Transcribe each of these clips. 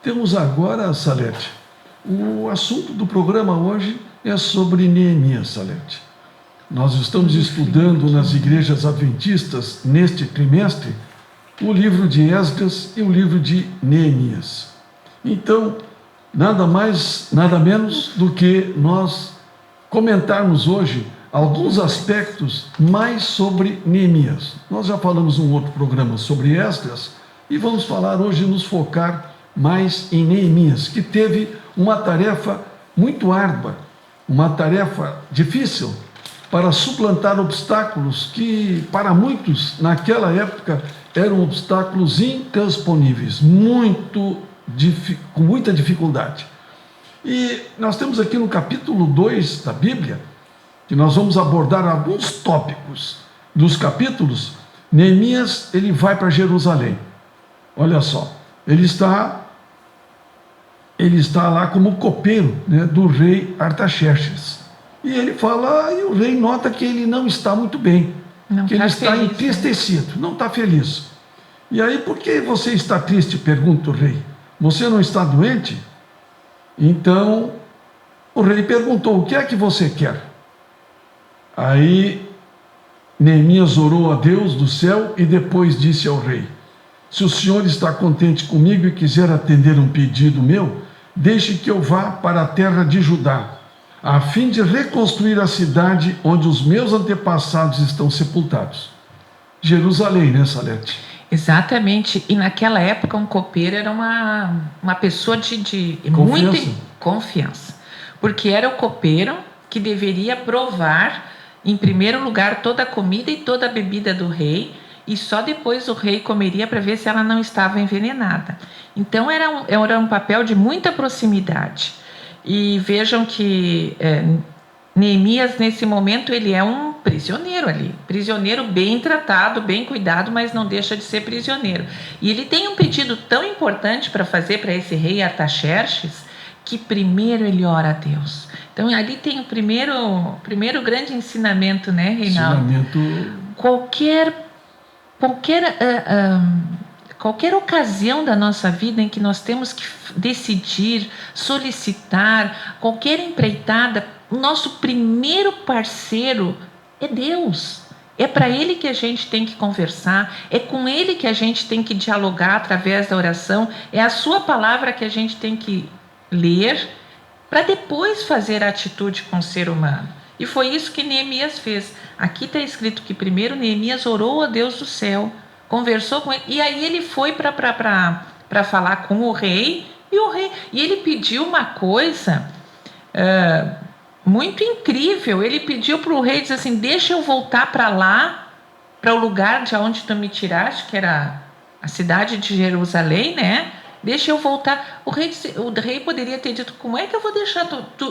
Temos agora, Salete, o assunto do programa hoje é sobre Neemias, Salete. Nós estamos estudando nas igrejas adventistas, neste trimestre, o livro de Esdras e o livro de Neemias. Então, nada mais, nada menos do que nós comentarmos hoje alguns aspectos mais sobre Neemias. Nós já falamos um outro programa sobre Esdras e vamos falar hoje, nos focar mais em Neemias, que teve uma tarefa muito árdua, uma tarefa difícil para suplantar obstáculos que, para muitos, naquela época, eram obstáculos intransponíveis, com muita dificuldade. E nós temos aqui no capítulo 2 da Bíblia, que nós vamos abordar alguns tópicos dos capítulos. Neemias, ele vai para Jerusalém. Olha só, ele está lá como copeiro, né, do rei Artaxerxes. E ele fala, e o rei nota que ele não está muito bem, que ele está entristecido, não está feliz. E aí, por que você está triste? Pergunta o rei. Você não está doente? Então, o rei perguntou, o que é que você quer? Aí, Neemias orou a Deus do céu e depois disse ao rei, se o senhor está contente comigo e quiser atender um pedido meu, deixe que eu vá para a terra de Judá, a fim de reconstruir a cidade onde os meus antepassados estão sepultados. Jerusalém, né, Salete? Exatamente, e naquela época um copeiro era uma pessoa de muita confiança, porque era o copeiro que deveria provar, em primeiro lugar, toda a comida e toda a bebida do rei, e só depois o rei comeria para ver se ela não estava envenenada. Então era um papel de muita proximidade. E vejam que Neemias, nesse momento, ele é um prisioneiro ali, prisioneiro bem tratado, bem cuidado, mas não deixa de ser prisioneiro. E ele tem um pedido tão importante para fazer para esse rei Artaxerxes, que primeiro ele ora a Deus. Então ali tem o primeiro grande ensinamento, né, Reinaldo? Qualquer ocasião da nossa vida em que nós temos que decidir, solicitar, qualquer empreitada, o nosso primeiro parceiro é Deus. É para Ele que a gente tem que conversar, é com Ele que a gente tem que dialogar através da oração, é a sua palavra que a gente tem que ler, para depois fazer a atitude com o ser humano. E foi isso que Neemias fez. Aqui está escrito que primeiro Neemias orou a Deus do céu, conversou com ele, e aí ele foi para falar com o rei, e ele pediu uma coisa muito incrível. Ele pediu para o rei, disse assim, deixa eu voltar para lá, para o lugar de onde tu me tiraste, que era a cidade de Jerusalém, né? Deixa eu voltar. O rei poderia ter dito, como é que eu vou deixar,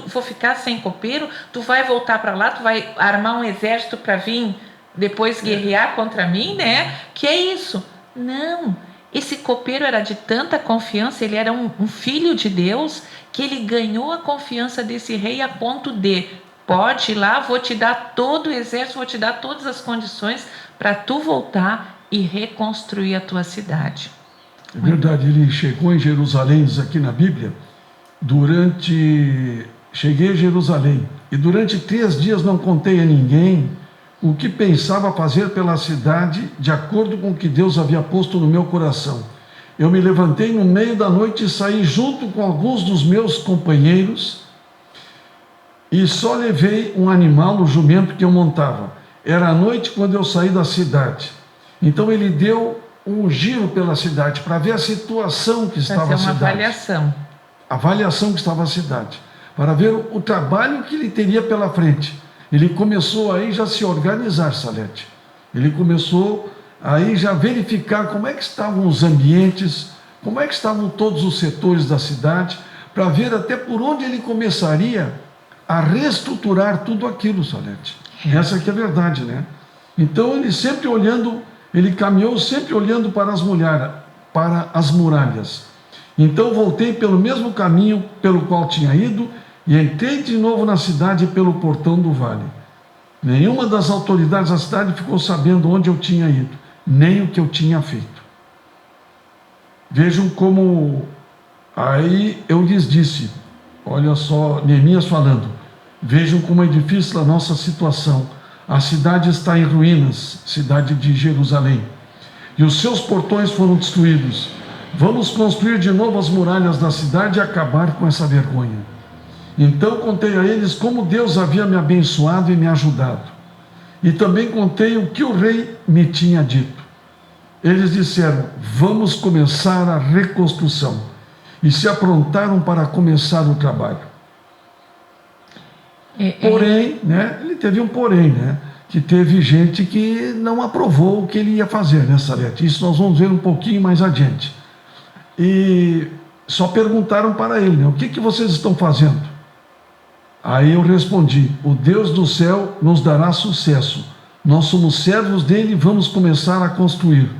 vou ficar sem copeiro, tu vai voltar para lá, tu vai armar um exército para vir depois guerrear contra mim, né? Que é isso? Não, esse copeiro era de tanta confiança, ele era um filho de Deus, que ele ganhou a confiança desse rei a ponto de, pode ir lá, vou te dar todo o exército, vou te dar todas as condições para tu voltar e reconstruir a tua cidade. É verdade, ele chegou em Jerusalém, diz aqui na Bíblia, cheguei a Jerusalém, e durante 3 dias não contei a ninguém o que pensava fazer pela cidade, de acordo com o que Deus havia posto no meu coração. Eu me levantei no meio da noite e saí junto com alguns dos meus companheiros, e só levei um animal, o jumento que eu montava. Era à noite quando eu saí da cidade. Então ele deu um giro pela cidade para ver a situação que estava a cidade. Avaliação que estava a cidade, para ver o trabalho que ele teria pela frente. Ele começou aí já a se organizar, Salete. Ele começou aí já a verificar como é que estavam os ambientes, como é que estavam todos os setores da cidade, para ver até por onde ele começaria a reestruturar tudo aquilo, Salete. Essa que é a verdade, né? Então ele caminhou sempre olhando para as muralhas. Então voltei pelo mesmo caminho pelo qual tinha ido e entrei de novo na cidade pelo portão do vale. Nenhuma das autoridades da cidade ficou sabendo onde eu tinha ido, nem o que eu tinha feito. Vejam como Aí eu lhes disse, olha só, Neemias falando, vejam como é difícil a nossa situação. A cidade está em ruínas, cidade de Jerusalém, e os seus portões foram destruídos. Vamos construir de novo as muralhas da cidade e acabar com essa vergonha. Então contei a eles como Deus havia me abençoado e me ajudado. E também contei o que o rei me tinha dito. Eles disseram, vamos começar a reconstrução. E se aprontaram para começar o trabalho. Porém, né, ele teve um porém, né? Que teve gente que não aprovou o que ele ia fazer, né, Salete? Isso nós vamos ver um pouquinho mais adiante. E só perguntaram para ele, né, o que vocês estão fazendo? Aí eu respondi, o Deus do céu nos dará sucesso. Nós somos servos dele e vamos começar a construir.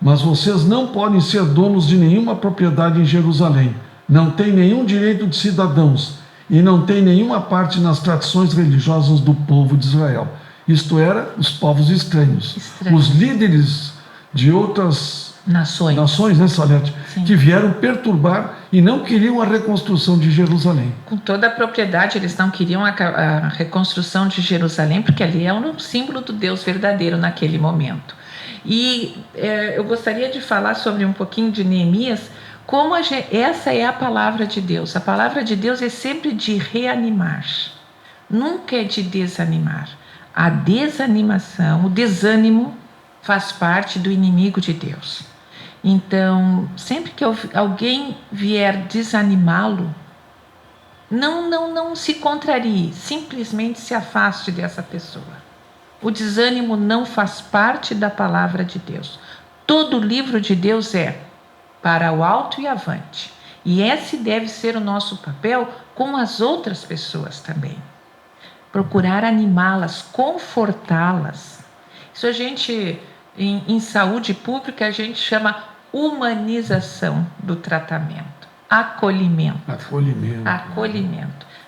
Mas vocês não podem ser donos de nenhuma propriedade em Jerusalém. Não têm nenhum direito de cidadãos e não têm nenhuma parte nas tradições religiosas do povo de Israel. Isto era, os povos estranhos. Os líderes de outras nações, né, Salete? Sim. Que vieram perturbar e não queriam a reconstrução de Jerusalém. Com toda a propriedade, eles não queriam a reconstrução de Jerusalém, porque ali é um símbolo do Deus verdadeiro naquele momento. E eu gostaria de falar sobre um pouquinho de Neemias, como essa é a palavra de Deus. A palavra de Deus é sempre de reanimar, nunca é de desanimar. A desanimação, o desânimo faz parte do inimigo de Deus. Então, sempre que alguém vier desanimá-lo, não se contrarie, simplesmente se afaste dessa pessoa. O desânimo não faz parte da palavra de Deus. Todo livro de Deus é para o alto e avante. E esse deve ser o nosso papel com as outras pessoas também. Procurar animá-las, confortá-las. Isso a gente, em saúde pública, a gente chama humanização do tratamento. Acolhimento.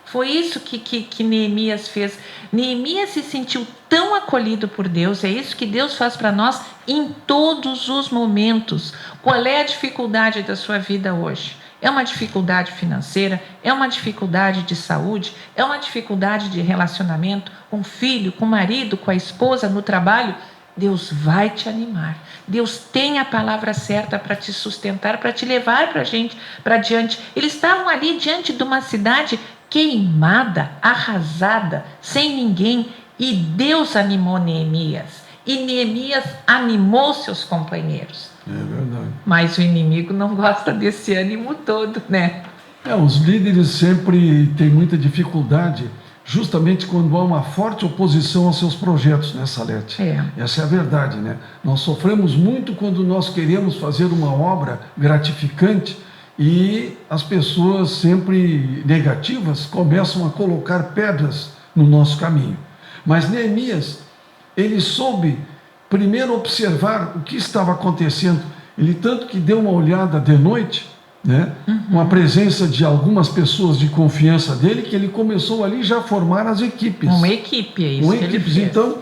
Foi isso que Neemias fez. Neemias se sentiu tão acolhido por Deus. É isso que Deus faz para nós em todos os momentos. Qual é a dificuldade da sua vida hoje? É uma dificuldade financeira? É uma dificuldade de saúde? É uma dificuldade de relacionamento com o filho, com o marido, com a esposa, no trabalho? Deus vai te animar. Deus tem a palavra certa para te sustentar, para te levar para diante. Eles estavam ali diante de uma cidade queimada, arrasada, sem ninguém, e Deus animou Neemias. E Neemias animou seus companheiros. É verdade. Mas o inimigo não gosta desse ânimo todo, né? Os líderes sempre têm muita dificuldade, justamente quando há uma forte oposição aos seus projetos, né, Salete? Essa é a verdade, né? Nós sofremos muito quando nós queremos fazer uma obra gratificante e as pessoas sempre negativas começam a colocar pedras no nosso caminho. Mas Neemias, ele soube primeiro observar o que estava acontecendo. Ele tanto que deu uma olhada de noite, né, com a presença de algumas pessoas de confiança dele, que ele começou ali já a formar as equipes. Uma equipe, é isso que ele fez. Então,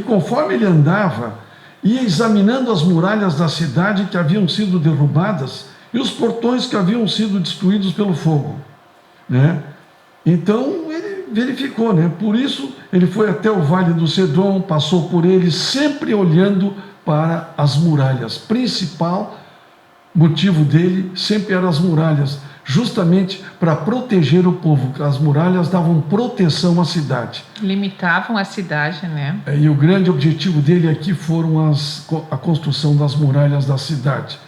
conforme ele andava, ia examinando as muralhas da cidade que haviam sido derrubadas e os portões que haviam sido destruídos pelo fogo, né? Então, ele verificou, né? Por isso, ele foi até o Vale do Cedron, passou por ele, sempre olhando para as muralhas. Principal motivo dele sempre eram as muralhas, justamente para proteger o povo. As muralhas davam proteção à cidade. Limitavam a cidade, né? E o grande objetivo dele aqui foram a construção das muralhas da cidade.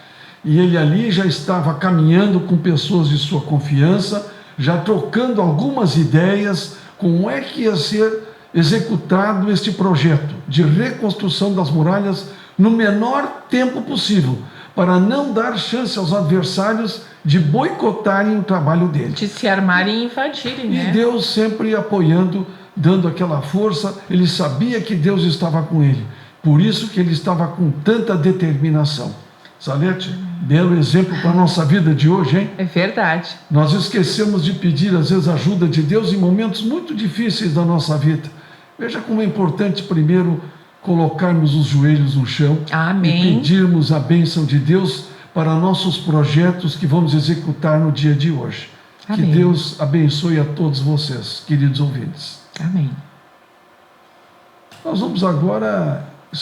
E ele ali já estava caminhando com pessoas de sua confiança, já trocando algumas ideias, como é que ia ser executado este projeto de reconstrução das muralhas no menor tempo possível, para não dar chance aos adversários de boicotarem o trabalho dele. De se armarem e invadirem, né? E Deus sempre apoiando, dando aquela força. Ele sabia que Deus estava com ele, por isso que ele estava com tanta determinação. Salete, belo exemplo para a nossa vida de hoje, hein? É verdade. Nós esquecemos de pedir, às vezes, a ajuda de Deus em momentos muito difíceis da nossa vida. Veja como é importante, primeiro, colocarmos os joelhos no chão. Amém. E pedirmos a bênção de Deus para nossos projetos que vamos executar no dia de hoje. Amém. Que Deus abençoe a todos vocês, queridos ouvintes. Amém. Nós vamos agora